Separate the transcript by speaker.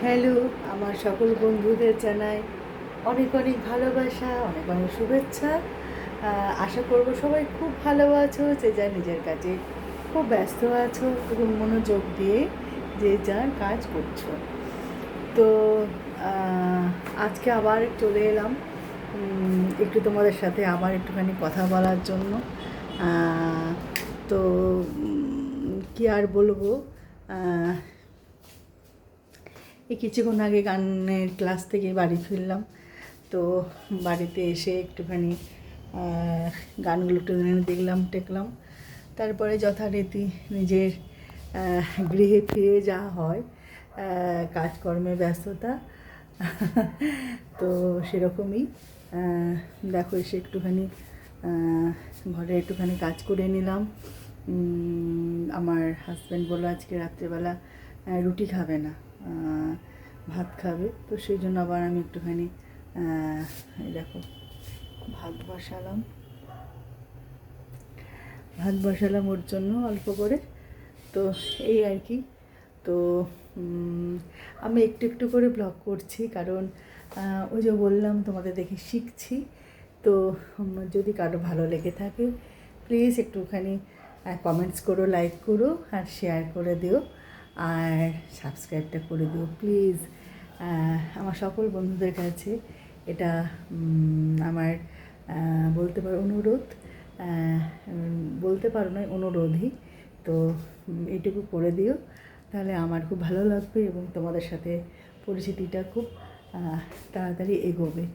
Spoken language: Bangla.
Speaker 1: হ্যালো, আমার সকল বন্ধুদের জানাই অনেক অনেক ভালোবাসা, অনেক অনেক শুভেচ্ছা। আশা করব সবাই খুব ভালো আছো, যে যার নিজের কাজে খুব ব্যস্ত আছো এবং মনোযোগ দিয়ে যে যার কাজ করছো। তো আজকে আবার চলে এলাম একটু তোমাদের সাথে আবার একটুখানি কথা বলার জন্য। তো কী আর বলবো, এই কিছুক্ষণ আগে গানের ক্লাস থেকে বাড়ি ফিরলাম। তো বাড়িতে এসে একটুখানি গানগুলো একটুখানি দেখলাম টেকলাম, তারপরে যথারীতি নিজের গৃহে ফিরে যাওয়া হয়, কাজকর্মে ব্যস্ততা। তো সেরকমই দেখো এসে একটুখানি ঘরে একটুখানি কাজ করে নিলাম। আমার হাজব্যান্ড বললো আজকে রাত্রেবেলা রুটি খাবে না, ভাত খাবে। তো সেই জন্য আবার আমি একটুখানি দেখো ভাত বসালাম ওর জন্য অল্প করে। তো এই আর কি। তো আমি একটু একটু করে ব্লগ করছি, কারণ ওই যে বললাম তোমাদের দেখে শিখছি। তো যদি কারো ভালো লেগে থাকে প্লিজ একটুখানি কমেন্টস করো, লাইক করো আর শেয়ার করে দিও, আর সাবস্ক্রাইবটা করে দিও প্লিজ। আমার সকল বন্ধুদের কাছে এটা আমার বলতে পারো অনুরোধ, বলতে পারো নয় অনুরোধই। তো এইটুকু করে দিও, তাহলে আমার খুব ভালো লাগবে এবং তোমাদের সাথে পরিচিতিটা খুব তাড়াতাড়ি এগোবে।